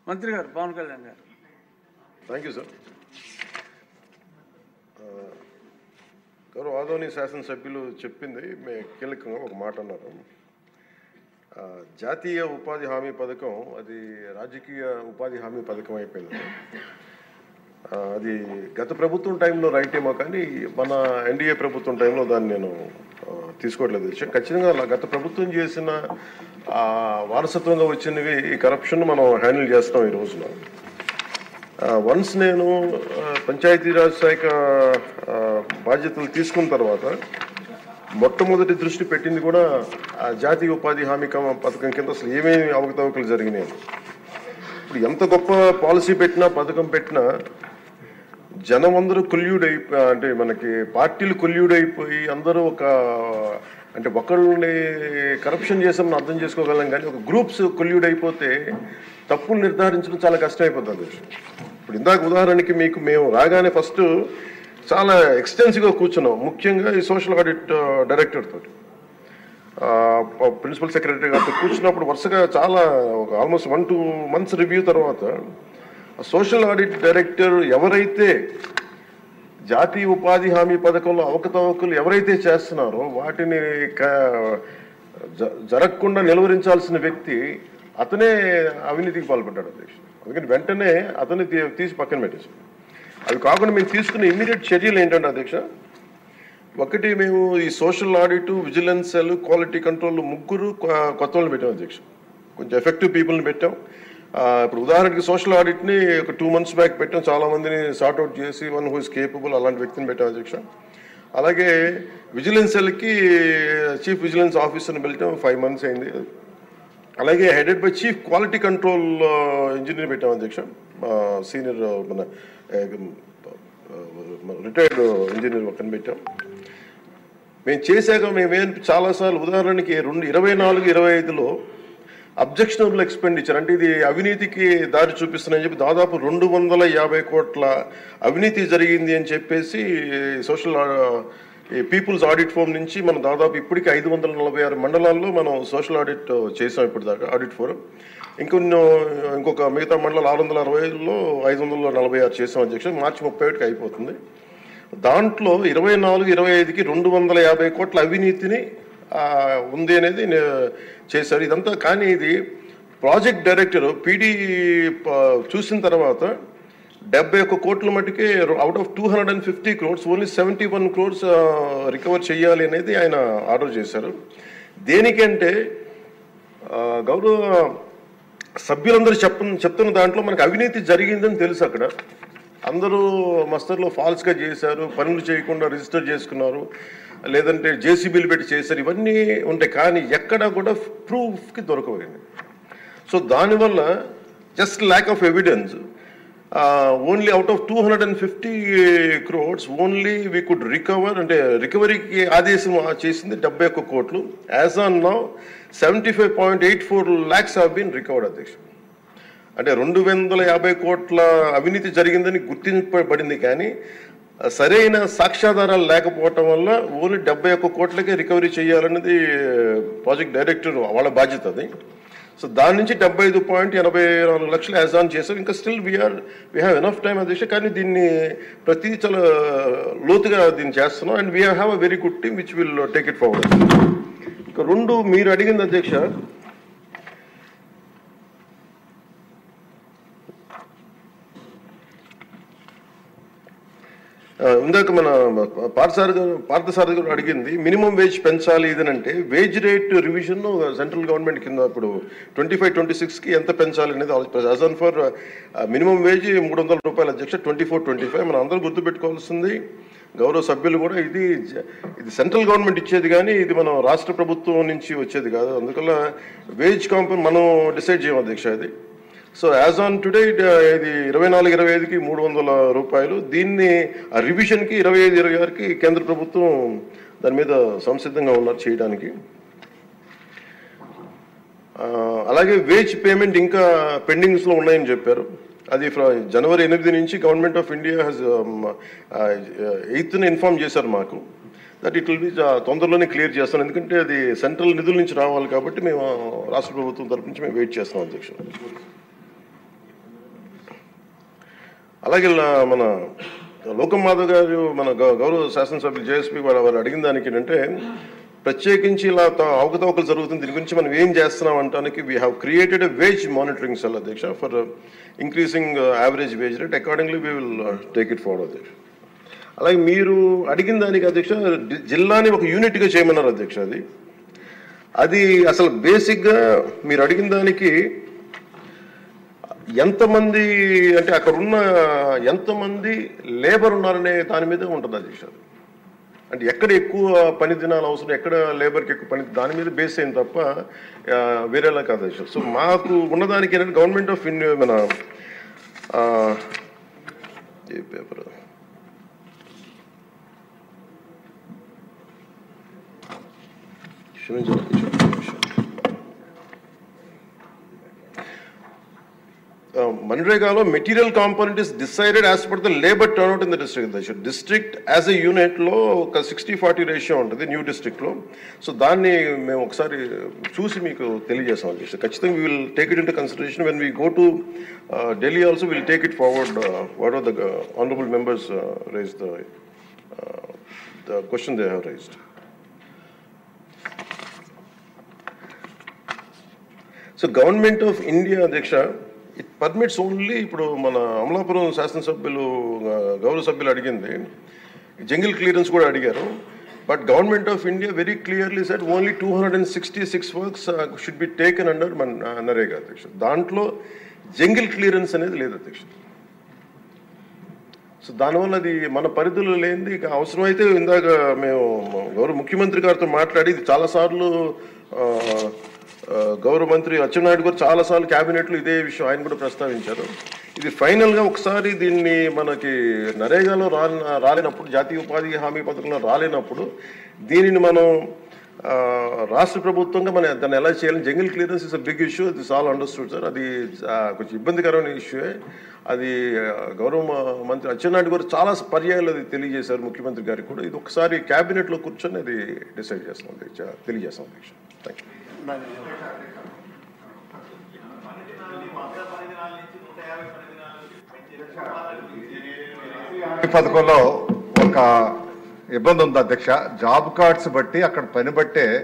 మంత్రి గారు పవన్ కళ్యాణ్ గారు. Thank you sir. గౌరవ ఆదోని శాసనసభ్యులు చెప్పింది కీలకంగా ఒక మాట అన్నారు. జాతీయ ఉపాధి హామీ పథకం అది రాజకీయ ఉపాధి హామీ పథకం అయిపోయింది. అది గత ప్రభుత్వం టైంలో రైట్ ఏమో కానీ మన ఎన్డీఏ ప్రభుత్వం టైంలో దాన్ని నేను తీసుకోవట్లేదు. ఖచ్చితంగా గత ప్రభుత్వం చేసిన వారసత్వంగా వచ్చినవి ఈ కరప్షన్ మనం హ్యాండిల్ చేస్తాం ఈ రోజున. వన్స్ నేను పంచాయతీరాజ్ శాఖ బాధ్యతలు తీసుకున్న తర్వాత మొట్టమొదటి దృష్టి పెట్టింది కూడా జాతీయ ఉపాధి హామీ పథకం కింద అసలు ఏమేమి అవకతవకలు జరిగినాయి. ఇప్పుడు ఎంత గొప్ప పాలసీ పెట్టినా పథకం పెట్టినా జనం అందరూ అంటే మనకి పార్టీలు కొల్యూడైపోయి అందరూ అంటే ఒకళ్ళని కరప్షన్ చేసామని అర్థం చేసుకోగలం, కానీ ఒక గ్రూప్స్ కొల్యూడైపోతే తప్పులు నిర్ధారించడం చాలా కష్టమైపోతుంది. ఇప్పుడు ఇందాక ఉదాహరణకి మేము రాగానే ఫస్ట్ చాలా ఎక్స్టెన్సివ్గా కూర్చున్నాం, ముఖ్యంగా ఈ సోషల్ ఆడిట్ డైరెక్టర్ తోటి ప్రిన్సిపల్ సెక్రటరీ గారితో కూర్చున్నప్పుడు వరుసగా చాలా ఆల్మోస్ట్ 1-2 months రివ్యూ తర్వాత సోషల్ ఆడిట్ డైరెక్టర్ ఎవరైతే జాతీయ ఉపాధి హామీ పథకంలో అవకతవకలు ఎవరైతే చేస్తున్నారో వాటిని జరగకుండా నిలువరించాల్సిన వ్యక్తి అతనే అవినీతికి పాల్పడ్డాడు అధ్యక్షుడు. అందుకని వెంటనే అతన్ని తీసి పక్కన పెట్టేశాం. అవి కాకుండా మేము తీసుకున్న ఇమ్మీడియట్ చర్యలు ఏంటంటే అధ్యక్ష, ఒకటి మేము ఈ social audit, vigilance cell, quality control 3 కొత్త వాళ్ళని పెట్టాం అధ్యక్ష. కొంచెం ఎఫెక్టివ్ పీపుల్ని పెట్టాం. ఇప్పుడు ఉదాహరణకి సోషల్ ఆడిట్ని ఒక 2 months బ్యాక్ పెట్టాం, చాలామందిని సార్ట్అవుట్ చేసి వన్ హూ ఇస్ కేపబుల్ అలాంటి వ్యక్తిని పెట్టాం అధ్యక్ష. అలాగే విజిలెన్స్ సెల్కి చీఫ్ విజిలెన్స్ ఆఫీసర్ని పెట్టాం, 5 months అయింది. అలాగే headed by chief quality control engineer పెట్టాం అధ్యక్ష, సీనియర్ మన రిటైర్డ్ ఇంజనీర్ ఒకరిని పెట్టాం. మేము చేశాక మేమేం చాలాసార్లు ఉదాహరణకి 2024-25లో అబ్జెక్షనబుల్ ఎక్స్పెండిచర్ అంటే ఇది అవినీతికి దారి చూపిస్తున్నాయని చెప్పి దాదాపు 250 కోట్ల అవినీతి జరిగింది అని చెప్పేసి సోషల్ పీపుల్స్ ఆడిట్ ఫోరం నుంచి మనం దాదాపు ఇప్పటికీ 546 మండలాల్లో మనం సోషల్ ఆడిట్ చేసాం ఇప్పటిదాకా ఆడిట్ ఫోరం. ఇంకొక మిగతా మండలాలు 660లో 546 చేసాం అధ్యక్ష. మార్చి 31కి అయిపోతుంది. దాంట్లో 24-25కి 250 కోట్ల అవినీతిని ఉంది అనేది చేశారు ఇదంతా. కానీ ఇది ప్రాజెక్ట్ డైరెక్టర్ పీడీ చూసిన తర్వాత 71 కోట్ల మటుకే out of 250 crores only 71 crores recover చేయాలి అనేది ఆయన ఆర్డర్ చేశారు. దేనికంటే గౌరవ సభ్యులందరూ చెప్తున్న దాంట్లో మనకు అవినీతి జరిగిందని తెలుసు. అక్కడ అందరూ మస్తర్లో ఫాల్స్గా చేశారు, పనులు చేయకుండా రిజిస్టర్ చేసుకున్నారు, లేదంటే జేసీబీలు పెట్టి చేశారు, ఇవన్నీ ఉంటాయి. కానీ ఎక్కడా కూడా ప్రూఫ్కి దొరకలేదు. సో దానివల్ల just lack of evidence only out of 250 crores only we could recover. అంటే రికవరీకి ఆదేశం చేసింది 71 కోట్లు. As on now 75.84 lakhs have been recovered అధ్యక్ష. అంటే 250 కోట్ల అవినీతి జరిగిందని గుర్తింపబడింది, కానీ సరైన సాక్ష్యాధారాలు లేకపోవటం వల్ల ఓన్లీ 71 కోట్లకే రికవరీ చేయాలన్నది ప్రాజెక్ట్ డైరెక్టర్ వాళ్ళ బాధ్యత అది. సో దాని నుంచి 75.84 లక్షలు యాజ్ ఆన్ చేశారు. ఇంకా still we have enough time అధ్యక్ష. కానీ దీన్ని ప్రతి చాలా లోతుగా దీన్ని చేస్తున్నాం and we have a very good team which will take it forward. ఇంకా 2 మీరు అడిగింది అధ్యక్ష, ఇందాక మన పార్థసారథి గారు అడిగింది మినిమం వేజ్ పెంచాలి ఇదనంటే wage rate revision central government కింద ఇప్పుడు 25-26కి ఎంత పెంచాలి అనేది as on for minimum wage 300 రూపాయలు అధ్యక్ష. 24-25 మనం అందరూ గుర్తుపెట్టుకోవాల్సింది, గౌరవ సభ్యులు కూడా, ఇది సెంట్రల్ గవర్నమెంట్ ఇచ్చేది కానీ ఇది మనం రాష్ట్ర ప్రభుత్వం నుంచి వచ్చేది కాదు. అందువల్ల వేజ్ కాంపౌండ్ మనం డిసైడ్ చేయం అధ్యక్ష అది. సో యాజ్ ఆన్ టుడే ఇది 24-25కి 300 రూపాయలు. దీన్ని రివిజన్కి 25-26కి కేంద్ర ప్రభుత్వం దాని మీద సంసిద్ధంగా ఉన్నారు చేయడానికి. అలాగే వేజ్ పేమెంట్ ఇంకా పెండింగ్స్లో ఉన్నాయని చెప్పారు. అది జనవరి 8 నుంచి government of India has 8th inform చేశారు మాకు దట్ ఇట్ విల్ బి తొందరలోనే క్లియర్ చేస్తాను. ఎందుకంటే అది సెంట్రల్ నిధుల నుంచి రావాలి కాబట్టి మేము రాష్ట్ర ప్రభుత్వం తరపు నుంచి మేము వెయిట్ చేస్తాం అధ్యక్షుడు. అలాగే మన లోకం మాధవ్ గారు మన గౌరవ శాసనసభ్యులు జేఎస్పీ వాళ్ళు అడిగిన దానికి ఏంటంటే ప్రత్యేకించి ఇలా అవకతవకలు జరుగుతుంది దీని గురించి మనం ఏం చేస్తున్నాం అంటానికి we have created a wage monitoring cell అధ్యక్ష for increasing average wage rate accordingly we will take it forward అధ్యక్ష. అలాగే మీరు అడిగిన దానికి అధ్యక్ష జిల్లాని ఒక యూనిట్గా చేయమన్నారు అధ్యక్ష. అది అసలు బేసిక్గా మీరు అడిగిన దానికి ఎంతమంది అంటే అక్కడ ఉన్న ఎంతమంది లేబర్ ఉన్నారనే దాని మీద ఉంటుంది అధ్యక్ష. అంటే ఎక్కడ ఎక్కువ పని దినాలు అవసరం, ఎక్కడ లేబర్కి ఎక్కువ పని, దాని మీద బేస్ అయింది తప్ప వేరేలా కాదు అధ్యక్ష. సో మాకు ఉన్నదానికి ఏంటంటే గవర్నమెంట్ ఆఫ్ ఇండియా మన ఏ పేపర్ మన్రేగాలో material component is decided as per the labour turnout in the district. District as a యూనిట్లో ఒక 60-40 రేషియో ఉంటుంది న్యూ డిస్ట్రిక్ట్లో. సో దాన్ని మేము ఒకసారి చూసి మీకు తెలియజేస్తాం అధ్యక్ష. ఖచ్చితంగా we will take it into consideration when we go to Delhi also will take it forward what are the honourable members raise the question they have raised. So government of India అధ్యక్ష it permits only, ఇప్పుడు మన అమలాపురం శాసనసభ్యులు గౌరవ సభ్యులు అడిగింది jungle clearance కూడా అడిగారు. But government of India very clearly said only 266 works should be taken under NREGA అధ్యక్ష. దాంట్లో జంగిల్ క్లియరెన్స్ అనేది లేదు అధ్యక్ష. సో దానివల్ల అది మన పరిధిలో లేనిది. ఇక అవసరమైతే ఇందాక మేము గౌరవ ముఖ్యమంత్రి గారితో మాట్లాడి ఇది చాలాసార్లు గౌరవ మంత్రి అచ్చెన్నాయుడు గారు చాలాసార్లు క్యాబినెట్లో ఇదే విషయం ఆయన కూడా ప్రస్తావించారు. ఇది ఫైనల్గా ఒకసారి దీన్ని మనకి నరేగాలో రాలేనప్పుడు, జాతీయ ఉపాధి హామీ పథకంలో రాలేనప్పుడు దీనిని మనం రాష్ట్ర ప్రభుత్వంగా మనం దాన్ని ఎలా చేయాలని, jungle clearance is a big issue, this all understood sir. అది కొంచెం ఇబ్బందికరమైన ఇష్యూయే. అది గౌరవ మంత్రి అచ్చెన్నాయుడు గారు చాలా పర్యాయాలు అది తెలియజేశారు ముఖ్యమంత్రి గారికి కూడా. ఇది ఒకసారి క్యాబినెట్లో కూర్చొని అది డిసైడ్ చేస్తాం తెలియజేస్తాం అధ్యక్ష. Thank you. పథకంలో ఒక ఇబ్బంది ఉంది అధ్యక్ష. జాబ్ కార్డ్స్ బట్టి అక్కడ పని బట్టే